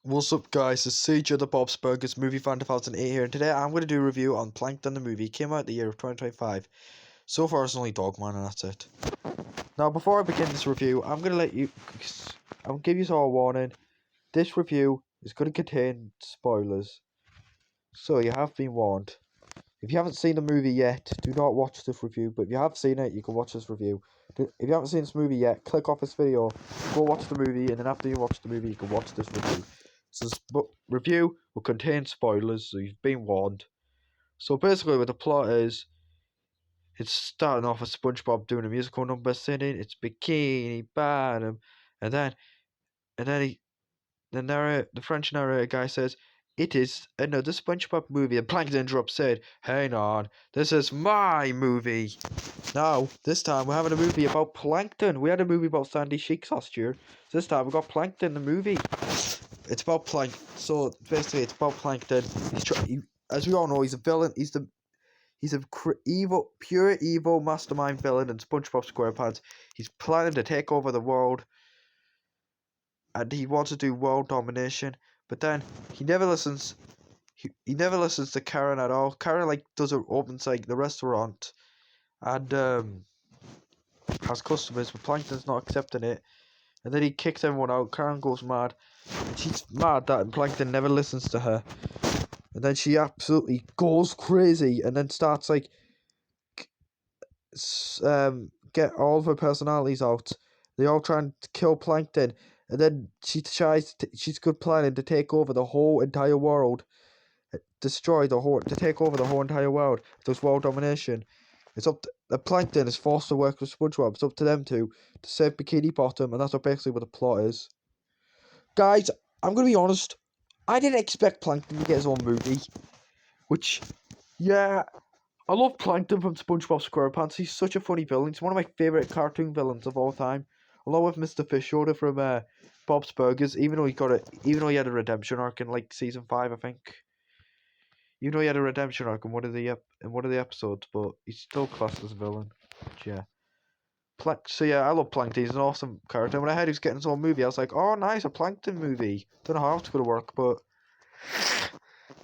What's up, guys? It's CJ the Bob's Burgers Movie Fan 2008 here, and today I'm going to do a review on Plankton the movie. It came out the year of 2025. So far, it's only Dogman, and that's it. Now, before I begin this review, I'll give you all a warning. This review is going to contain spoilers, so you have been warned. If you haven't seen the movie yet, do not watch this review. But if you have seen it, you can watch this review. If you haven't seen this movie yet, click off this video, go watch the movie, and then after you watch the movie, you can watch this review. So this review will contain spoilers, so you've been warned. So basically, what the plot is, it's starting off with SpongeBob doing a musical number, singing "It's Bikini Bottom," and then the French narrator guy says, "It is another SpongeBob movie." And Plankton interrupts, said, "Hang on, this is my movie." Now, this time we're having a movie about Plankton. We had a movie about Sandy Sheiks last year. So this time we got Plankton the movie. It's about Plankton. So basically, it's about Plankton. As we all know, he's a villain. He's a pure evil mastermind villain in SpongeBob SquarePants. He's planning to take over the world, and he wants to do world domination. But then he never listens. He never listens to Karen at all. Karen opens the restaurant, and has customers, but Plankton's not accepting it. And then he kicks everyone out. Karen goes mad. And she's mad that Plankton never listens to her. And then she absolutely goes crazy and then starts get all of her personalities out. They all try and kill Plankton. And then she's good planning to take over the whole entire world. To take over the whole entire world. There's world domination. It's up to the Plankton is forced to work with SpongeBob. It's up to them to save Bikini Bottom, and that's basically what the plot is. Guys, I'm gonna be honest. I didn't expect Plankton to get his own movie. Which, yeah, I love Plankton from SpongeBob SquarePants. He's such a funny villain. He's one of my favorite cartoon villains of all time. Along with Mr. Fish Soda from Bob's Burgers. Even though he had a redemption arc in season 5, I think. Even though he had a redemption arc in one of the episodes, but he's still classed as a villain. But yeah. So yeah, I love Plankton. He's an awesome character. When I heard he was getting his own movie, I was like, "Oh, nice, a Plankton movie." Don't know how it's gonna work, but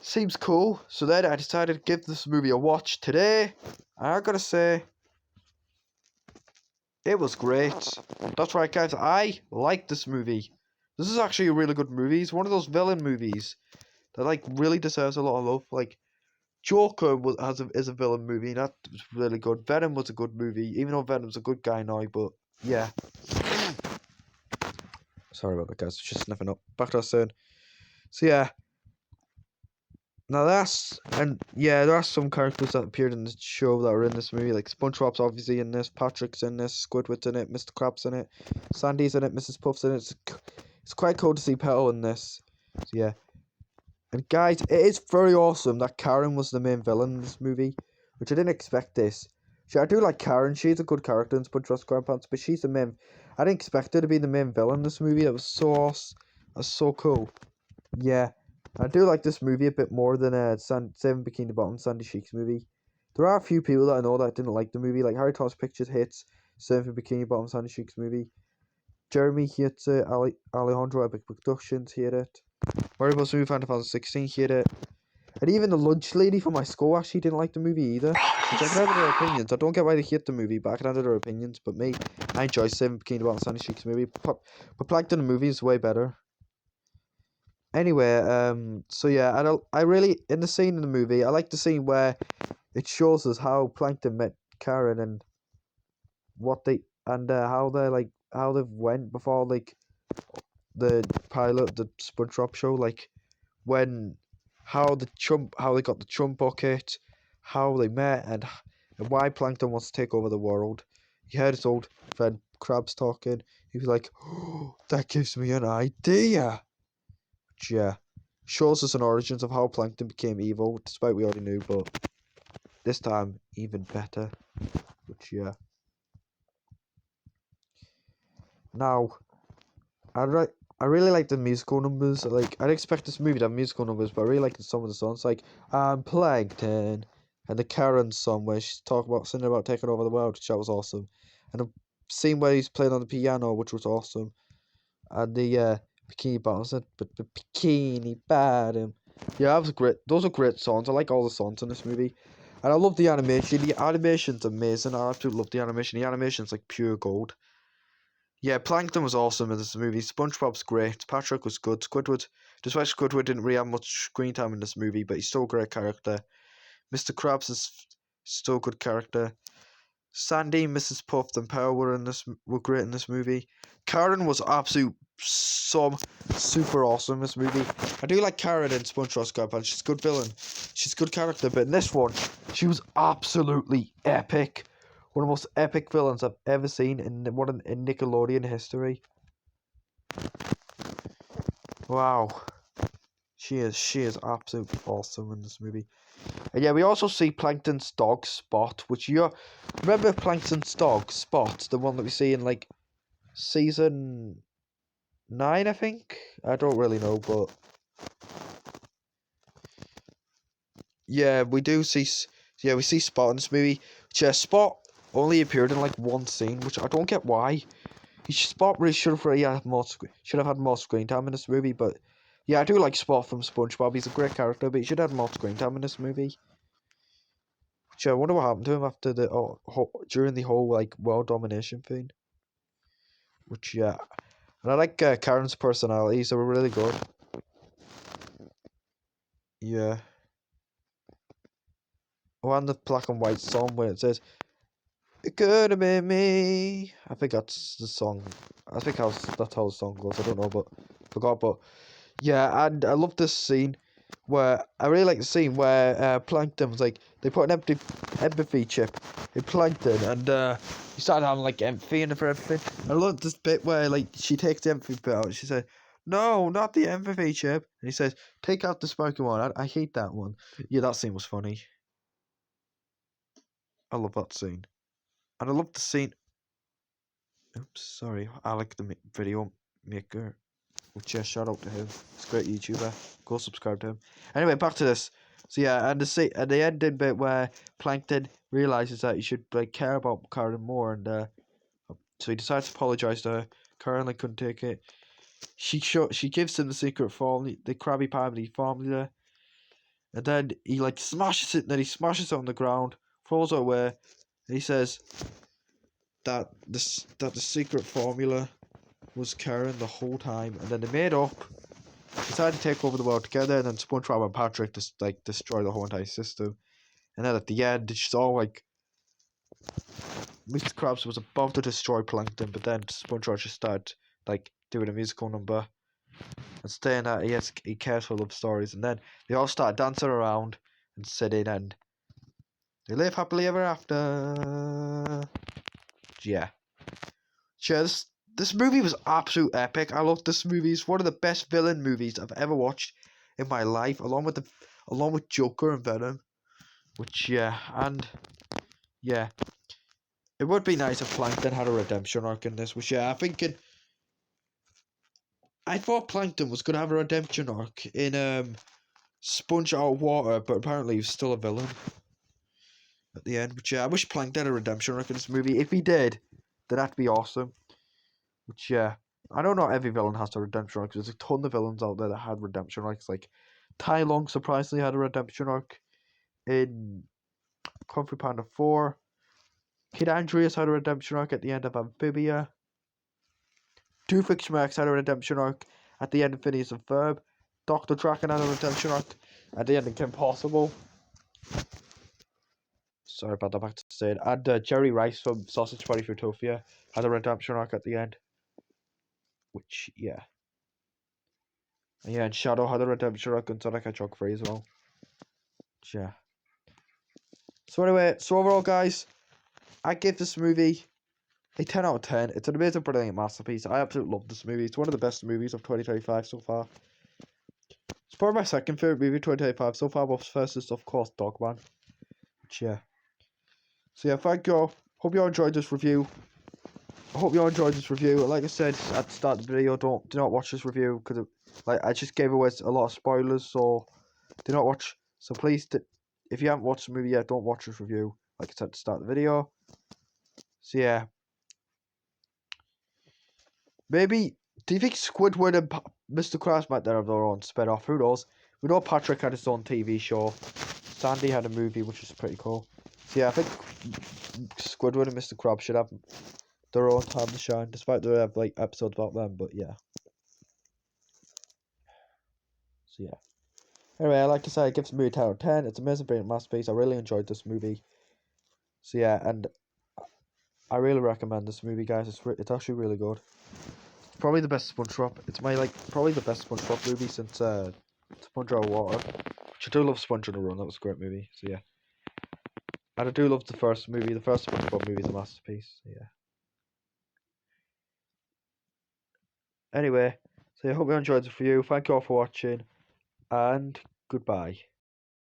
seems cool. So then I decided to give this movie a watch today. I gotta say, it was great. That's right, guys. I like this movie. This is actually a really good movie. It's one of those villain movies that really deserves a lot of love. Joker is a villain movie. That was really good. Venom was a good movie, even though Venom's a good guy now. But yeah, sorry about that, guys. Just sniffing up. Back to us soon. So yeah, now there are some characters that appeared in the show that are in this movie. Like SpongeBob's obviously in this, Patrick's in this, Squidward's in it, Mr. Krabs in it, Sandy's in it, Mrs. Puff's in it. It's quite cool to see Petal in this. So yeah. And guys, it is very awesome that Karen was the main villain in this movie, which I didn't expect this. I do like Karen. She's a good character in SpongeBob SquarePants, but she's the main. I didn't expect her to be the main villain in this movie. That was so awesome. That's so cool. Yeah, I do like this movie a bit more than Seven Bikini Bottom Sandy Sheiks movie. There are a few people that I know that didn't like the movie, like Harry Thomas Pictures hates Seven Bikini Bottom Sandy Sheiks movie. Jeremy hates it. Alejandro Epic Productions hate it. Mario Bros. Movie Fan 2016 hate it. And even the lunch lady from my school actually didn't like the movie either. Which I can have their opinions. I don't get why they hate the movie, but I can have their opinions. But me, I enjoy Seven Bikini Bottom Sandy Sheiks movie. But Plankton the movie is way better. Anyway, so yeah, in the scene in the movie, I like the scene where it shows us how Plankton met Karen and how they went before the pilot, the SpongeBob show, when how they got the chump bucket, how they met, and why Plankton wants to take over the world. He heard his old friend Krabs talking. He was like, "Oh, that gives me an idea." Which, yeah, shows us an origins of how Plankton became evil, despite we already knew, but this time even better. Which, yeah. Now, I really like the musical numbers. I'd expect this movie to have musical numbers, but I really like some of the songs. I'm Plankton, and the Karen song where she's singing about taking over the world, which that was awesome. And the scene where he's playing on the piano, which was awesome. And the Bikini Bottom said, but Bikini Bottom. Yeah, that was great. Those are great songs. I like all the songs in this movie. And I love the animation. The animation's amazing. I absolutely love the animation. The animation's like pure gold. Yeah, Plankton was awesome in this movie. SpongeBob's great. Patrick was good. Squidward, despite Squidward didn't really have much screen time in this movie, but he's still a great character. Mr. Krabs is still a good character. Sandy, Mrs. Puff, and Power were great in this movie. Karen was super awesome in this movie. I do like Karen in SpongeBob SquarePants. She's a good villain. She's a good character, but in this one, she was absolutely epic. One of the most epic villains I've ever seen in Nickelodeon history. Wow. She is absolutely awesome in this movie. And yeah, we also see Plankton's dog Spot, which remember Plankton's dog Spot, the one that we see in like season 9, I think. I don't really know, but yeah, we see Spot in this movie. Which, Spot only appeared in like one scene, which I don't get why. Spot really should have had more screen time in this movie, but yeah, I do like Spot from SpongeBob. He's a great character, but he should have had more screen time in this movie. Which I wonder what happened to him after during the whole like world domination thing. Which yeah, and I like Karen's personality, so we're really good. Yeah. Oh, and the black and white song where it says, "It could have been me." I think that's the song. I think that's how the song goes. I don't know, but forgot. But yeah, and I love this scene where I really like the scene where Plankton was like they put an empathy chip in Plankton, and he started having like empathy in it for everything. I love this bit where like she takes the empathy bit out. And she said, "No, not the empathy chip," and he says, "Take out the smoking one. I hate that one." Yeah, that scene was funny. I love that scene, and I love the scene. Oops, sorry, I like the video maker. Which yeah, shout out to him. He's a great YouTuber. Go subscribe to him. Anyway, back to this. So yeah, and the ending bit where Plankton realizes that he should like care about Karen more, and so he decides to apologize to her. Karen like couldn't take it. She gives him the secret formula, the Krabby Patty formula, and then he like smashes it. And then he smashes it on the ground, throws it away, and he says that the secret formula was Karen the whole time, and then they made up, decided to take over the world together, and then SpongeBob and Patrick just like destroy the whole entire system. And then at the end, it's just all like Mr. Krabs was about to destroy Plankton, but then SpongeBob just started like doing a musical number and saying that he cares for love stories, and then they all start dancing around and sitting, and they live happily ever after. Yeah. Cheers. This movie was absolute epic. I love this movie. It's one of the best villain movies I've ever watched in my life, along with Joker and Venom. Which yeah, and yeah, it would be nice if Plankton had a redemption arc in this. Which yeah, I thought Plankton was gonna have a redemption arc in Sponge Out of Water, but apparently he's still a villain at the end. Which yeah, I wish Plankton had a redemption arc in this movie. If he did, then that'd be awesome. Which yeah, I know not every villain has a redemption arc. There's a ton of villains out there that had redemption arcs. Like Tai Lung surprisingly had a redemption arc in Kung Fu Panda 4. Kid Andreas had a redemption arc at the end of Amphibia. Doofenshmirtz had a redemption arc at the end of Phineas and Ferb. Dr. Draken had a redemption arc at the end of Kim Possible. Sorry about that, back to say it. And Jerry Rice from Sausage Party Fruitopia had a redemption arc at the end. Which, yeah. And yeah, and Shadow had a redemption arc in Sonic Hedgehog 3 as well. Which, yeah. So anyway, overall, guys, I give this movie a 10 out of 10. It's an amazing, brilliant masterpiece. I absolutely love this movie. It's one of the best movies of 2025 so far. It's probably my second favourite movie of 2025 so far, but first is, of course, Dogman. Which, yeah. So, yeah, thank you all. Hope you all enjoyed this review. Like I said at the start of the video, do not watch this review, because I just gave away a lot of spoilers, so do not watch. So please, if you haven't watched the movie yet, don't watch this review, like I said at the start of the video. So, yeah. Maybe Do you think Squidward and Mr. Krabs might have their own spin-off? Who knows? We know Patrick had his own TV show. Sandy had a movie, which is pretty cool. So yeah, I think Squidward and Mr. Krabs should have their own time to shine, despite they have like episodes about them. But yeah. So yeah. Anyway, like I said, it gives the movie 10 out of 10. It's an amazing, brilliant masterpiece. I really enjoyed this movie. So yeah, and I really recommend this movie, guys. It's actually really good. It's probably the best SpongeBob. It's my probably the best SpongeBob movie since Sponge Out of Water. Which I do love Sponge on the Run. That was a great movie. So yeah, and I do love the first movie. The first SpongeBob movie is a masterpiece. So yeah. Anyway, so I hope you enjoyed the review. Thank you all for watching, and goodbye.